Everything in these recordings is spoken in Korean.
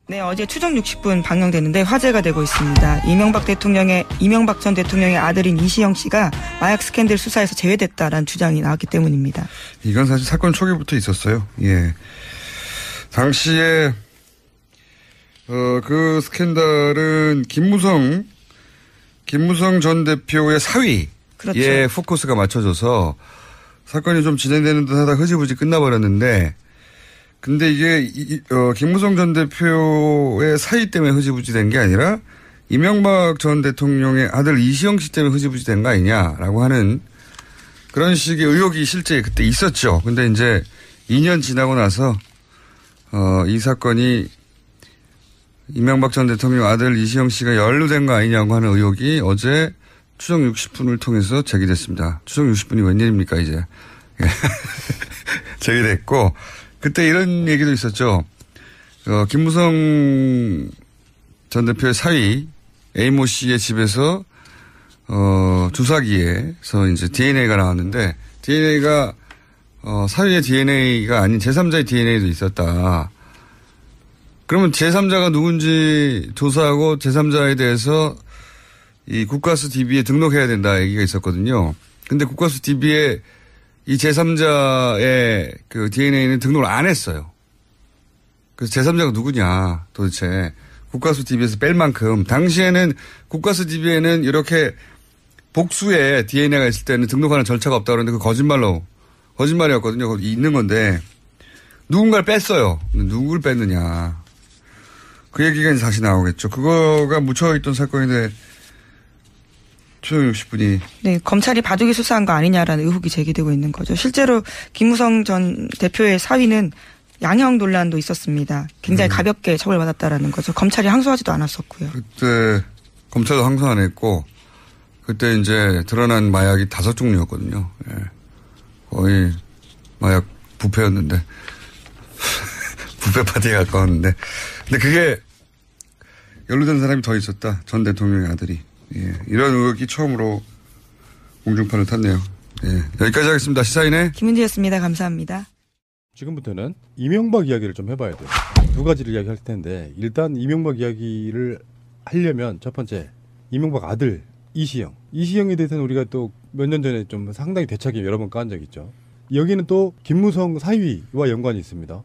네, 어제 추정 60분 방영됐는데 화제가 되고 있습니다. 이명박 전 대통령의 아들인 이시영 씨가 마약 스캔들 수사에서 제외됐다라는 주장이 나왔기 때문입니다. 이건 사실 사건 초기부터 있었어요. 예. 당시에 그 스캔들은 김무성 전 대표의 사위에 그렇죠. 포커스가 맞춰져서 사건이 좀 진행되는 듯 하다 흐지부지 끝나버렸는데 근데 이게 김무성 전 대표의 사위 때문에 흐지부지 된 게 아니라 이명박 전 대통령의 아들 이시영 씨 때문에 흐지부지 된 거 아니냐라고 하는 그런 식의 의혹이 실제 그때 있었죠. 근데 이제 2년 지나고 나서 이 사건이 이명박 전 대통령 아들 이시영 씨가 연루된 거 아니냐고 하는 의혹이 어제 추정 60분을 통해서 제기됐습니다. 추정 60분이 웬일입니까 이제. 제기됐고 그때 이런 얘기도 있었죠. 김무성 전 대표의 사위 A모 씨의 집에서 주사기에서 이제 DNA가 나왔는데 DNA가 사위의 DNA가 아닌 제3자의 DNA도 있었다. 그러면 제3자가 누군지 조사하고 제3자에 대해서 이 국가수 DB에 등록해야 된다 얘기가 있었거든요. 근데 국가수 DB에 이 제3자의 그 DNA는 등록을 안 했어요. 그래서 제3자가 누구냐 도대체 국가수 DB에서 뺄 만큼 당시에는 국가수 DB에는 이렇게 복수의 DNA가 있을 때는 등록하는 절차가 없다고 그러는데 그 거짓말이었거든요. 거기 있는 건데 누군가를 뺐어요. 누구를 뺐느냐. 그 얘기가 이제 다시 나오겠죠. 그거가 묻혀있던 사건인데 추정 60분이. 네, 검찰이 바둑이 수사한 거 아니냐라는 의혹이 제기되고 있는 거죠. 실제로 김무성 전 대표의 사위는 양형 논란도 있었습니다. 굉장히 가볍게 처벌받았다라는 거죠. 검찰이 항소하지도 않았었고요. 그때 검찰도 항소 안 했고 그때 이제 드러난 마약이 5종류였거든요. 예. 거의 마약 부패였는데 부패 파티에 가까웠는데 근데 그게 연루된 사람이 더 있었다. 전 대통령의 아들이. 예. 이런 의혹이 처음으로 공중판을 탔네요. 예. 여기까지 하겠습니다. 시사인의 김은지였습니다. 감사합니다. 지금부터는 이명박 이야기를 좀 해봐야 돼요. 두 가지를 이야기할 텐데 일단 이명박 이야기를 하려면 첫 번째 이명박 아들 이시영에 대해서는 우리가 또 몇 년 전에 좀 상당히 대차게 여러 번 까한 적이 있죠. 여기는 또 김무성 사위와 연관이 있습니다.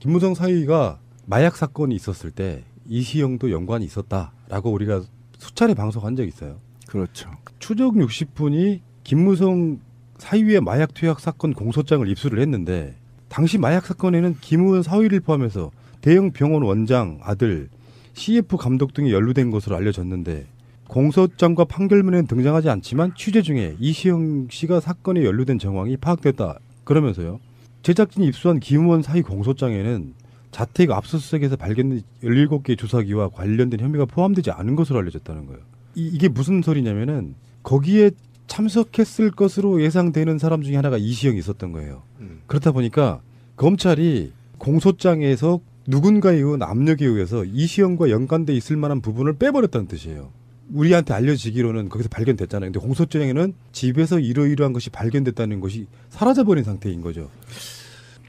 김무성 사위가 마약 사건이 있었을 때 이시영도 연관이 있었다라고 우리가 수차례 방송한 적이 있어요. 그렇죠. 추적 60분이 김무성 사위의 마약 투약 사건 공소장을 입수를 했는데 당시 마약 사건에는 김무성 사위를 포함해서 대형 병원 원장 아들 CF 감독 등이 연루된 것으로 알려졌는데 공소장과 판결문에는 등장하지 않지만 취재 중에 이시영 씨가 사건에 연루된 정황이 파악됐다. 그러면서요. 제작진이 입수한 김무성 사위 공소장에는 자택 압수수색에서 발견된 17개의 주사기와 관련된 혐의가 포함되지 않은 것으로 알려졌다는 거예요. 이게 무슨 소리냐면은 거기에 참석했을 것으로 예상되는 사람 중에 하나가 이시영이 있었던 거예요. 그렇다 보니까 검찰이 공소장에서 누군가에 의한 압력에 의해서 이시영과 연관돼 있을 만한 부분을 빼버렸다는 뜻이에요. 우리한테 알려지기로는 거기서 발견됐잖아요. 근데 공소장에는 집에서 이러이러한 것이 발견됐다는 것이 사라져버린 상태인 거죠.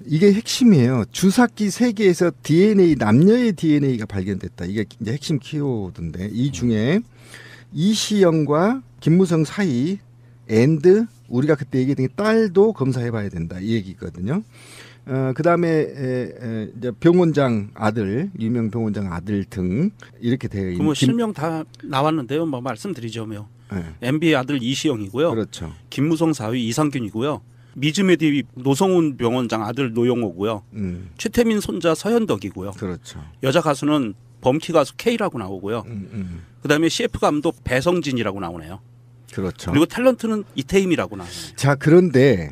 이게 핵심이에요. 주사기 3개에서 DNA, 남녀의 DNA가 발견됐다. 이게 이제 핵심 키워드인데 이 중에 이시영과 김무성 사이 앤드 우리가 그때 얘기했던 게 딸도 검사해봐야 된다. 이 얘기거든요. 그 다음에 이제 병원장 아들, 유명 병원장 아들 등 이렇게 되어 있는. 뭐 실명 다 나왔는데요. 뭐 말씀드리자면 네. MB의 아들 이시영이고요. 그렇죠. 김무성 사위 이상균이고요. 미즈메디 노성훈 병원장 아들 노영호고요. 최태민 손자 서현덕이고요. 그렇죠. 여자 가수는 범키 가수 K라고 나오고요. 그다음에 CF 감독 배성진이라고 나오네요. 그렇죠. 그리고 탤런트는 이태임이라고 나와요. 자, 그런데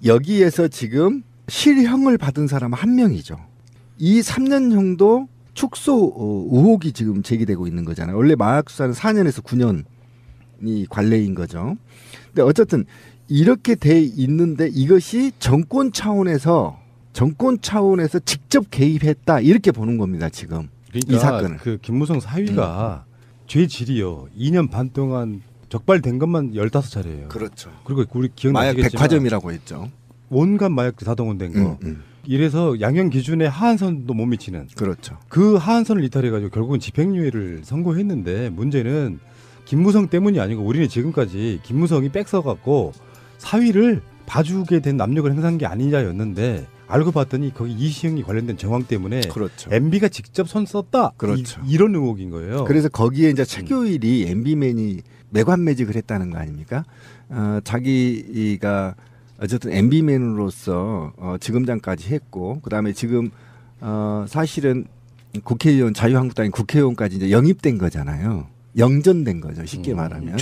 여기에서 지금 실형을 받은 사람은 한 명이죠. 이 3년형도 축소 의혹이 지금 제기되고 있는 거잖아요. 원래 마약 수사는 4년에서 9년이 관례인 거죠. 근데 어쨌든 이렇게 돼 있는데 이것이 정권 차원에서 직접 개입했다 이렇게 보는 겁니다. 지금 그러니까 이 사건을. 그 김무성 사위가 죄 질이요. 2년 반 동안 적발된 것만 15차례예요. 그렇죠. 그리고 우리 기억나시겠지만 마약 백화점이라고 했죠. 온갖 마약 사동원된 거. 이래서 양형 기준의 하한선도 못 미치는. 그렇죠. 그 하한선을 이탈해가지고 결국은 집행유예를 선고했는데 문제는 김무성 때문이 아니고 우리는 지금까지 김무성이 빽서갖고 사위를 봐주게 된 남력을 행사한 게 아니냐였는데 알고 봤더니 거기 이시영이 관련된 정황 때문에 그렇죠. MB가 직접 손 썼다. 그렇죠. 이런 의혹인 거예요. 그래서 거기에 이제 최교일이 MB맨이 매관매직을 했다는 거 아닙니까? 자기가 어쨌든 MB맨으로서 지검장까지 했고 그다음에 지금 사실은 국회의원 자유한국당이 국회의원까지 이제 영입된 거잖아요. 영전된 거죠. 쉽게 말하면.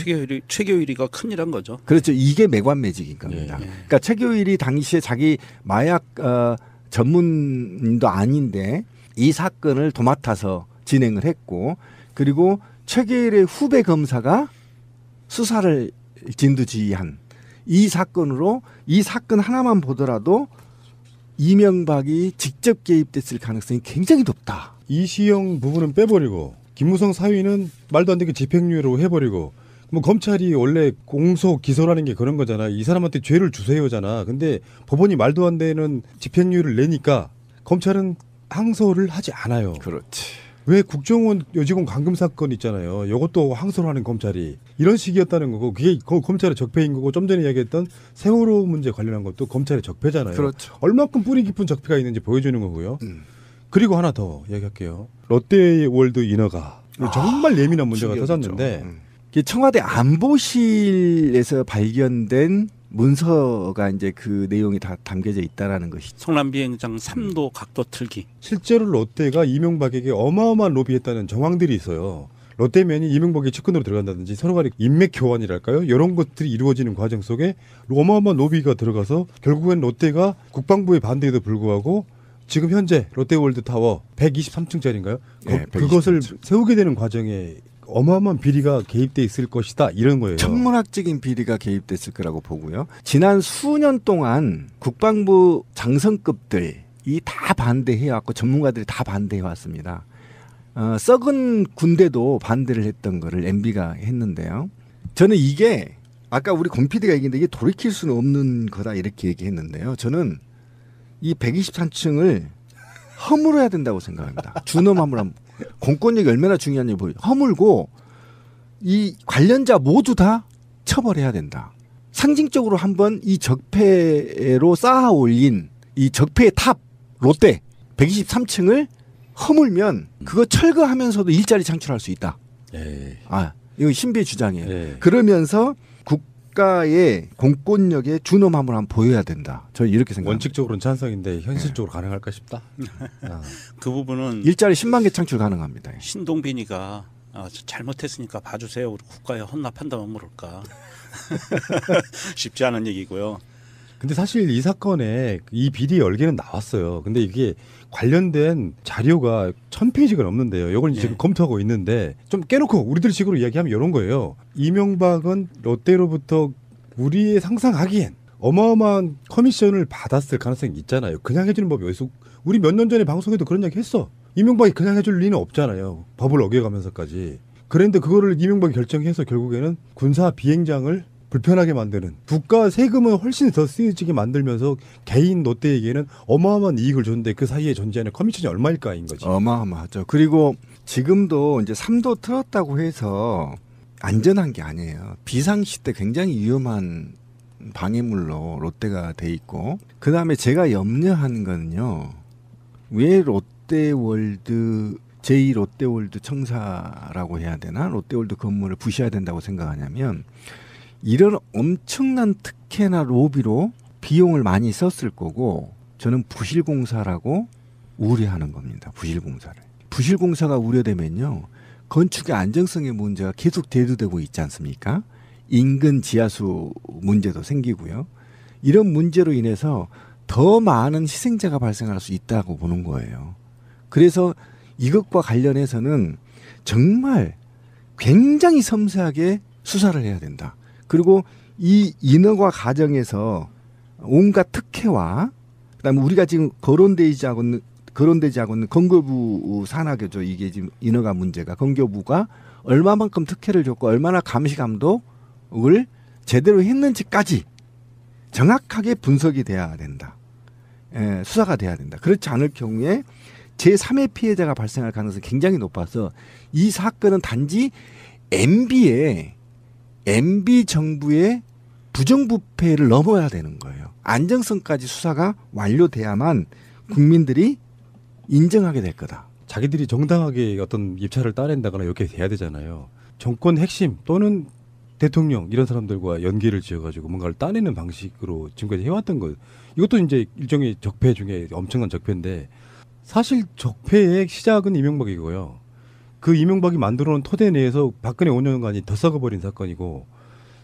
최교일이가 큰일한 거죠. 그렇죠. 이게 매관매직인 겁니다. 그러니까 최교일이 당시에 자기 마약 전문인도 아닌데 이 사건을 도맡아서 진행을 했고 그리고 최교일의 후배 검사가 수사를 진두지휘한 이 사건으로 이 사건 하나만 보더라도 이명박이 직접 개입됐을 가능성이 굉장히 높다. 이시영 부분은 빼버리고 김무성 사위는 말도 안 되게 집행유예로 해버리고 뭐 검찰이 원래 공소 기소라는 게 그런 거잖아. 이 사람한테 죄를 주세요잖아. 근데 법원이 말도 안 되는 집행유예를 내니까 검찰은 항소를 하지 않아요. 그렇지. 왜 국정원 여직원 감금 사건 있잖아요. 이것도 항소를 하는 검찰이 이런 식이었다는 거고 그게 검찰의 적폐인 거고 좀 전에 이야기했던 세월호 문제 관련한 것도 검찰의 적폐잖아요. 그렇죠. 얼마큼 뿌리 깊은 적폐가 있는지 보여주는 거고요. 그리고 하나 더 이야기할게요. 롯데월드 인허가 정말 예민한 문제가 터졌는데 청와대 안보실에서 발견된 문서가 이제 그 내용이 다 담겨져 있다라는 것이죠. 성남 비행장 3도 각도 틀기. 실제로 롯데가 이명박에게 어마어마한 로비했다는 정황들이 있어요. 롯데면이 이명박의 측근으로 들어간다든지 서로 간의 인맥 교환이랄까요? 이런 것들이 이루어지는 과정 속에 어마어마한 로비가 들어가서 결국엔 롯데가 국방부의 반대에도 불구하고 지금 현재 롯데월드타워 123층짜리인가요? 네, 그것을 세우게 되는 과정에 어마어마한 비리가 개입돼 있을 것이다 이런 거예요. 천문학적인 비리가 개입됐을 거라고 보고요. 지난 수년 동안 국방부 장성급들이 다 반대해왔고 전문가들이 다 반대해왔습니다. 썩은 군대도 반대를 했던 거를 MB가 했는데요. 저는 이게 아까 우리 권 PD가 얘기했는데 이게 돌이킬 수는 없는 거다 이렇게 얘기했는데요. 저는 이 123층을 허물어야 된다고 생각합니다. 준엄 허물함. 공권력이 얼마나 중요한지 보여요. 허물고 이 관련자 모두 다 처벌해야 된다. 상징적으로 한번 이 적폐로 쌓아 올린 이 적폐의 탑 롯데 123층을 허물면 그거 철거하면서도 일자리 창출할 수 있다. 이거 신비의 주장이에요. 그러면서 국가의 공권력의 준엄함을 한번 보여야 된다. 저는 이렇게 생각합니다. 원칙적으로는 찬성인데 현실적으로 가능할까 싶다. 그 부분은 일자리 10만 개 창출 가능합니다. 신동빈이가 잘못했으니까 봐주세요. 우리 국가에 헌납한다면 모를까. 쉽지 않은 얘기고요. 근데 사실 이 사건에 이 비리 열개는 나왔어요. 근데 이게 관련된 자료가 1000페이지가 넘는데요. 이걸 지금 검토하고 있는데 좀 깨놓고 우리들 식으로 이야기하면 이런 거예요. 이명박은 롯데로부터 우리의 상상하기엔 어마어마한 커미션을 받았을 가능성이 있잖아요. 그냥 해주는 법이 어디서 우리 몇 년 전에 방송에도 그런 이야기 했어. 이명박이 그냥 해줄 리는 없잖아요. 법을 어겨가면서까지. 그런데 그거를 이명박이 결정해서 결국에는 군사 비행장을 불편하게 만드는 국가 세금은 훨씬 더 쓰여지게 만들면서 개인 롯데에게는 어마어마한 이익을 줬는데 그 사이에 존재하는 커미션이 얼마일까인 거지. 어마어마하죠. 그리고 지금도 이제 3도 틀었다고 해서 안전한 게 아니에요. 비상시 때 굉장히 위험한 방해물로 롯데가 돼 있고 그다음에 제가 염려하는 거는요. 왜 롯데월드 제2롯데월드 청사라고 해야 되나? 롯데월드 건물을 부셔야 된다고 생각하냐면 이런 엄청난 특혜나 로비로 비용을 많이 썼을 거고 저는 부실공사라고 우려하는 겁니다. 부실공사를. 부실공사가 우려되면요. 건축의 안정성의 문제가 계속 대두되고 있지 않습니까? 인근 지하수 문제도 생기고요. 이런 문제로 인해서 더 많은 희생자가 발생할 수 있다고 보는 거예요. 그래서 이것과 관련해서는 정말 굉장히 섬세하게 수사를 해야 된다. 그리고 이 인허가 과정에서 온갖 특혜와 그다음에 우리가 지금 거론되지 않고 있는 건교부 산하교죠. 이게 지금 인허가 문제가 건교부가 얼마만큼 특혜를 줬고 얼마나 감시감독을 제대로 했는지까지 정확하게 분석이 돼야 된다. 수사가 돼야 된다. 그렇지 않을 경우에 제3의 피해자가 발생할 가능성이 굉장히 높아서 이 사건은 단지 MB 정부의 부정부패를 넘어야 되는 거예요. 안정성까지 수사가 완료돼야만 국민들이 인정하게 될 거다. 자기들이 정당하게 어떤 입찰을 따낸다거나 이렇게 돼야 되잖아요. 정권 핵심 또는 대통령 이런 사람들과 연계를 지어가지고 뭔가를 따내는 방식으로 지금까지 해왔던 거. 이것도 이제 일종의 적폐 중에 엄청난 적폐인데 사실 적폐의 시작은 이명박이고요. 그 이명박이 만들어놓은 토대 내에서 박근혜 5년간이 더 썩어버린 사건이고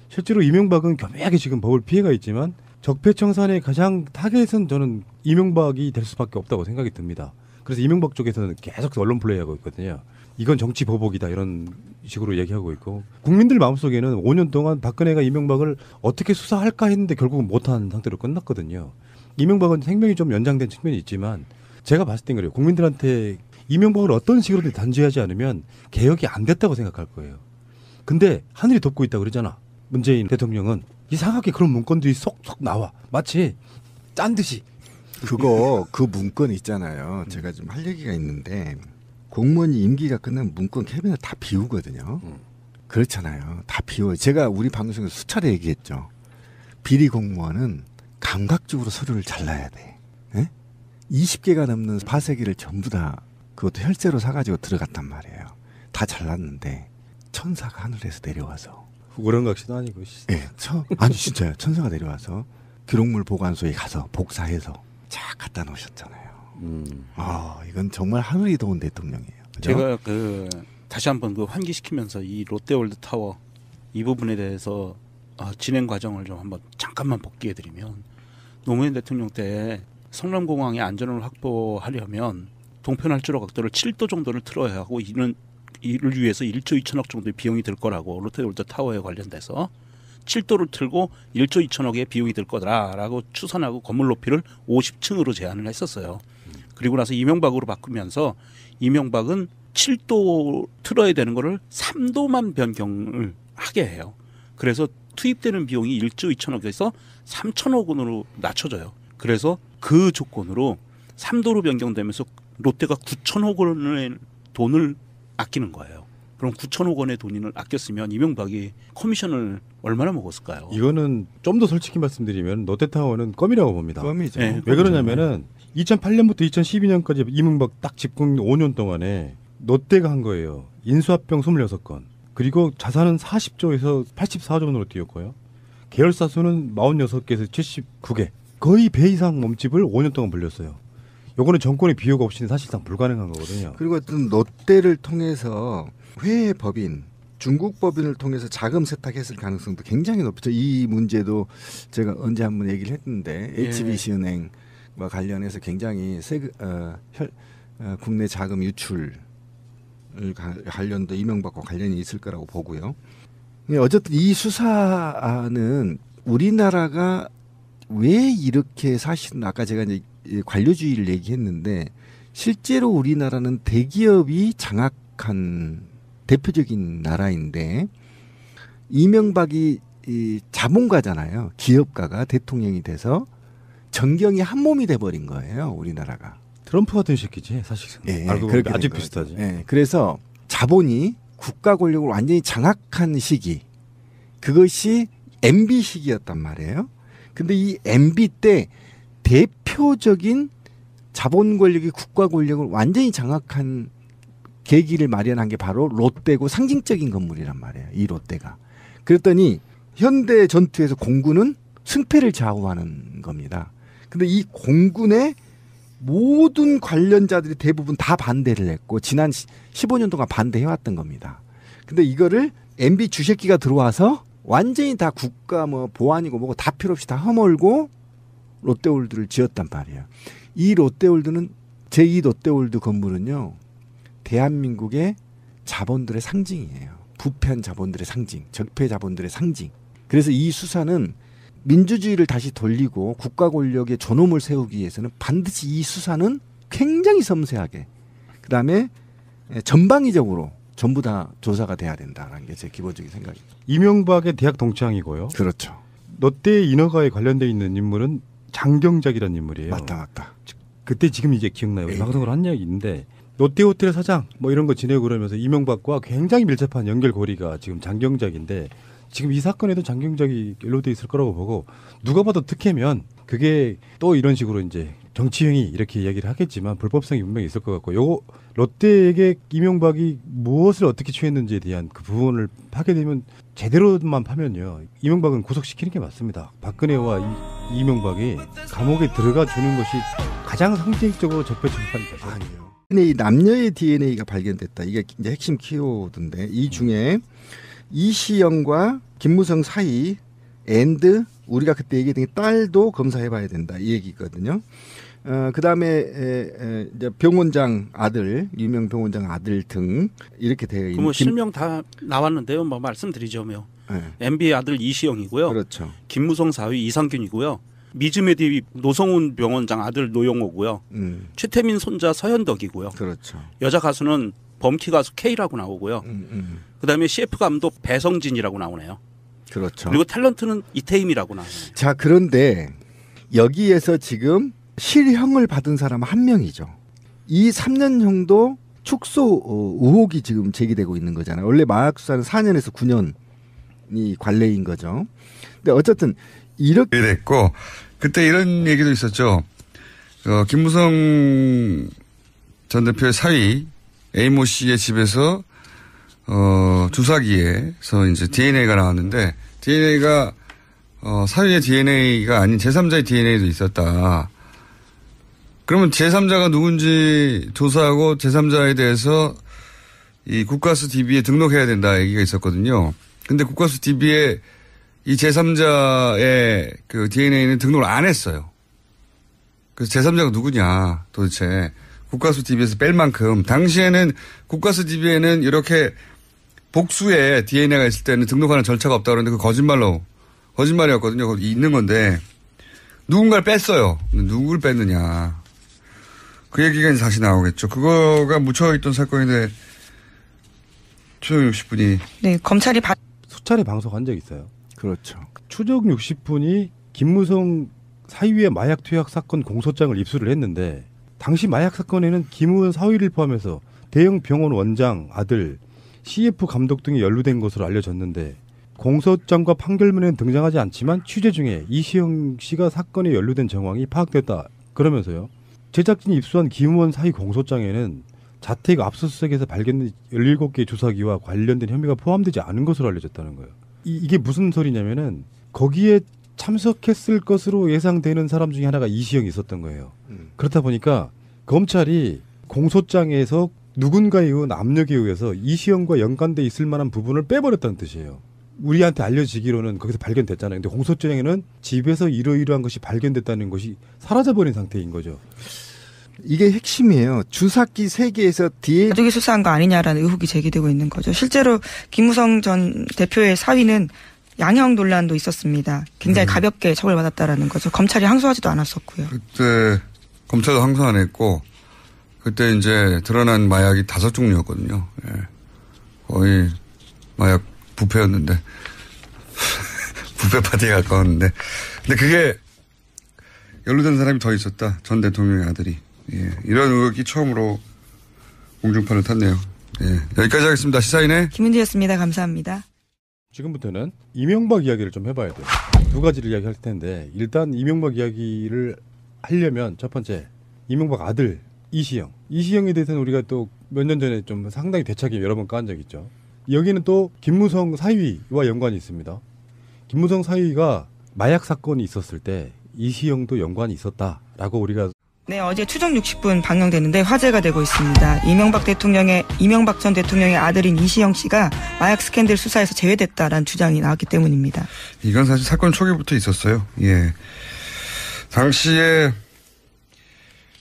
실제로 이명박은 교묘하게 지금 법을 피해가 있지만 적폐 청산의 가장 타겟은 저는 이명박이 될 수밖에 없다고 생각이 듭니다. 그래서 이명박 쪽에서는 계속 언론 플레이하고 있거든요. 이건 정치 보복이다 이런 식으로 얘기하고 있고 국민들 마음속에는 5년 동안 박근혜가 이명박을 어떻게 수사할까 했는데 결국은 못한 상태로 끝났거든요. 이명박은 생명이 좀 연장된 측면이 있지만 제가 봤을 땐 그래요. 국민들한테 이명박을 어떤 식으로든 단죄하지 않으면 개혁이 안 됐다고 생각할 거예요. 근데 하늘이 덮고 있다고 그러잖아. 문재인 대통령은 이상하게 그런 문건들이 쏙쏙 나와. 마치 짠 듯이. 그 문건 있잖아요. 제가 좀 할 얘기가 있는데 공무원이 임기가 끝나면 문건 캐비넷 다 비우거든요. 그렇잖아요. 다 비워요. 제가 우리 방송에서 수차례 얘기했죠. 비리 공무원은 감각적으로 서류를 잘라야 돼. 네? 20개가 넘는 파쇄기를 전부 다 그것도 혈세로 사가지고 들어갔단 말이에요. 다 잘랐는데 천사가 하늘에서 내려와서 우렁각시도 아니고. 예, 아니 진짜요. 천사가 내려와서 기록물 보관소에 가서 복사해서 쫙 갖다 놓으셨잖아요. 이건 정말 하늘이 도운 대통령이에요. 그죠? 제가 다시 한번 환기시키면서 이 롯데월드 타워 이 부분에 대해서 진행 과정을 좀 한번 잠깐만 복기해드리면 노무현 대통령 때 성남공항의 안전을 확보하려면 동편활주로 각도를 7도 정도를 틀어야 하고 이를 위해서 1조 2천억 정도의 비용이 들 거라고 롯데월드 타워에 관련돼서 7도를 틀고 1조 2천억의 비용이 들 거다라고 추산하고 건물 높이를 50층으로 제한을 했었어요. 그리고 나서 이명박으로 바꾸면서 이명박은 7도 틀어야 되는 거를 3도만 변경을 하게 해요. 그래서 투입되는 비용이 1조 2천억에서 3천억 원으로 낮춰져요. 그래서 그 조건으로 3도로 변경되면서 롯데가 9천억 원의 돈을 아끼는 거예요. 그럼 9천억 원의 돈을 아꼈으면 이명박이 커미션을 얼마나 먹었을까요? 이거는 좀 더 솔직히 말씀드리면 롯데타워는 껌이라고 봅니다. 껌이죠. 네, 왜 그러냐면은 2008년부터 2012년까지 이명박 딱 집권 5년 동안에 롯데가 한 거예요. 인수합병 26건. 그리고 자산은 40조에서 84조 원으로 뛰었고요. 계열사 수는 46개에서 79개. 거의 배 이상 몸집을 5년 동안 불렸어요. 요거는 정권의 비호가 없이는 사실상 불가능한 거거든요. 그리고 어떤 롯데를 통해서 회계 법인, 중국 법인을 통해서 자금 세탁했을 가능성도 굉장히 높죠. 이 문제도 제가 언제 한번 얘기를 했는데 HBC은행과 관련해서 굉장히 국내 자금 유출 관련도 이명박과 관련이 있을 거라고 보고요. 어쨌든 이 수사는 우리나라가 왜 이렇게 사실은 아까 제가 이제 관료주의를 얘기했는데 실제로 우리나라는 대기업이 장악한 대표적인 나라인데 이명박이 자본가잖아요. 기업가가 대통령이 돼서 전경이 한 몸이 돼버린 거예요. 우리나라가. 트럼프 같은 새끼지 사실. 예, 알고 보면 아주 거죠. 비슷하지. 예, 그래서 자본이 국가 권력을 완전히 장악한 시기, 그것이 MB 시기였단 말이에요. 근데 이 MB 때 대표적인 자본 권력이 국가 권력을 완전히 장악한 계기를 마련한 게 바로 롯데고 상징적인 건물이란 말이에요. 이 롯데가. 그랬더니 현대 전투에서 공군은 승패를 좌우하는 겁니다. 근데 이 공군의 모든 관련자들이 대부분 다 반대를 했고 지난 15년 동안 반대해왔던 겁니다. 근데 이거를 MB 주새끼가 들어와서 완전히 다 국가 보안이고 뭐고 다 필요 없이 다 허물고 롯데월드를 지었단 말이에요. 이 롯데월드는 제2 롯데월드 건물은요. 대한민국의 자본들의 상징이에요. 부패한 자본들의 상징, 적폐 자본들의 상징. 그래서 이 수사는 민주주의를 다시 돌리고 국가 권력의 존엄을 세우기 위해서는 반드시 이 수사는 굉장히 섬세하게 그다음에 전방위적으로 전부 다 조사가 돼야 된다라는 게 제 기본적인 생각입니다. 이명박의 대학 동창이고요. 그렇죠. 롯데 인허가에 관련돼 있는 인물은 장경작이라는 인물이에요. 맞다. 그때 지금 이제 기억나요. 우리 방송을 한 이야기 있는데 롯데호텔 사장 뭐 이런 거 지내고 그러면서 이명박과 굉장히 밀접한 연결고리가 지금 장경작인데 지금 이 사건에도 장경작이 연루돼 있을 거라고 보고 누가 봐도 특혜면 그게 또 이런 식으로 이제 정치행위 이렇게 이야기를 하겠지만 불법성이 분명히 있을 것 같고 요거 롯데에게 이명박이 무엇을 어떻게 취했는지에 대한 그 부분을 파게 되면 제대로만 파면요 이명박은 구속시키는 게 맞습니다. 박근혜와 이명박이 감옥에 들어가 주는 것이 가장 상징적으로 적폐청산입니다. 아니요. 근데 이 남녀의 DNA가 발견됐다. 이게 이제 핵심 키워드인데 이 중에 이시영과 김무성 사이 앤드 우리가 그때 얘기했던 게 딸도 검사해봐야 된다 이 얘기거든요. 그다음에 이제 병원장 아들 유명 병원장 아들 등 이렇게 되어 있는. 뭐 실명 다 나왔는데요. 뭐 말씀드리자면 MB의 아들 이시영이고요. 그렇죠. 김무성 사위 이상균이고요. 미즈메디 노성훈 병원장 아들 노영호고요. 최태민 손자 서현덕이고요. 그렇죠. 여자 가수는 범키 가수 K라고 나오고요. 그다음에 CF 감독 배성진이라고 나오네요. 그렇죠. 그리고 탤런트는 이태임이라고 나와요. 자, 그런데 여기에서 지금 실형을 받은 사람은 한 명이죠. 이 3년형도 축소 의혹이 지금 제기되고 있는 거잖아요. 원래 마약 수사는 4년에서 9년이 관례인 거죠. 근데 어쨌든 이렇게 됐고 그때 이런 얘기도 있었죠. 김무성 전 대표의 사위 A모 씨의 집에서 주사기에서 이제 DNA가 나왔는데 DNA가 사위의 DNA가 아닌 제3자의 DNA도 있었다. 그러면 제3자가 누군지 조사하고 제3자에 대해서 이 국가수 DB에 등록해야 된다 얘기가 있었거든요. 근데 국가수 DB에 이 제3자의 그 DNA는 등록을 안 했어요. 그래서 제3자가 누구냐 도대체 국가수 DB에서 뺄 만큼 당시에는 국가수 DB에는 이렇게 복수에 DNA가 있을 때는 등록하는 절차가 없다고 그러는데 그 거짓말이었거든요. 거기 있는 건데 누군가를 뺐어요. 누굴 뺐느냐. 그 얘기가 이제 다시 나오겠죠. 그거가 묻혀있던 사건인데 추적 60분이. 네, 검찰이 수차례 방송한 적이 있어요. 그렇죠. 추적 60분이 김무성 사위의 마약 투약 사건 공소장을 입수를 했는데 당시 마약 사건에는 김우원 사위를 포함해서 대형 병원 원장 아들 CF 감독 등이 연루된 것으로 알려졌는데 공소장과 판결문에는 등장하지 않지만 취재 중에 이시영 씨가 사건에 연루된 정황이 파악됐다. 그러면서요. 제작진이 입수한 김우원 사위 공소장에는 자택 압수수색에서 발견된 17개의 주사기와 관련된 혐의가 포함되지 않은 것으로 알려졌다는 거예요. 이게 무슨 소리냐면은 거기에 참석했을 것으로 예상되는 사람 중에 하나가 이시영이 있었던 거예요. 그렇다 보니까 검찰이 공소장에서 누군가에 의한 압력에 의해서 이시영과 연관돼 있을 만한 부분을 빼버렸다는 뜻이에요. 우리한테 알려지기로는 거기서 발견됐잖아요. 근데 공소장에는 집에서 이러이러한 것이 발견됐다는 것이 사라져버린 상태인 거죠. 이게 핵심이에요. 주사기 3개에서 DNA 가족이 수사한 거 아니냐라는 의혹이 제기되고 있는 거죠. 실제로 김무성 전 대표의 사위는 양형 논란도 있었습니다. 굉장히 가볍게 처벌받았다라는 거죠. 검찰이 항소하지도 않았었고요. 그때 검찰도 항소 안 했고 그때 이제 드러난 마약이 5종류였거든요. 예. 거의 마약 부패였는데 부패 파티에 가까웠는데 근데 그게 연루된 사람이 더 있었다. 전 대통령의 아들이. 예. 이런 의혹이 처음으로 공중파를 탔네요. 예. 여기까지 하겠습니다. 시사인의 김은지였습니다. 감사합니다. 지금부터는 이명박 이야기를 좀 해봐야 돼요. 두 가지를 이야기할 텐데 일단 이명박 이야기를 하려면 첫 번째 이명박 아들 이시영. 이시영에 대해서는 우리가 또 몇 년 전에 좀 상당히 대차게 여러 번 깐 적 있죠. 여기는 또 김무성 사위와 연관이 있습니다. 김무성 사위가 마약 사건이 있었을 때 이시영도 연관이 있었다라고 우리가 네, 어제 추적 60분 방영되는데 화제가 되고 있습니다. 이명박 전 대통령의 아들인 이시영 씨가 마약 스캔들 수사에서 제외됐다라는 주장이 나왔기 때문입니다. 이건 사실 사건 초기부터 있었어요. 예. 당시에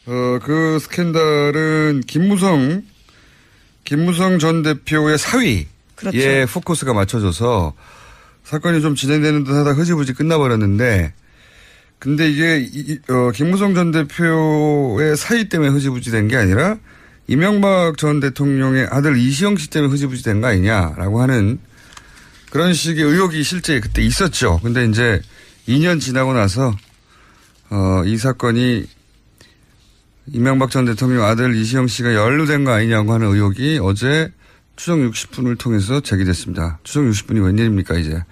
그 스캔들은 김무성 전 대표의 사위에 그렇죠. 포커스가 맞춰져서 사건이 좀 진행되는 듯 하다 흐지부지 끝나버렸는데 근데 이게 김무성 전 대표의 사위 때문에 흐지부지 된 게 아니라 이명박 전 대통령의 아들 이시영 씨 때문에 흐지부지 된 거 아니냐라고 하는 그런 식의 의혹이 실제 그때 있었죠. 근데 이제 2년 지나고 나서 이 사건이 이명박 전 대통령 아들 이시영 씨가 연루된 거 아니냐고 하는 의혹이 어제 추정 60분을 통해서 제기됐습니다. 추정 60분이 웬일입니까 이제.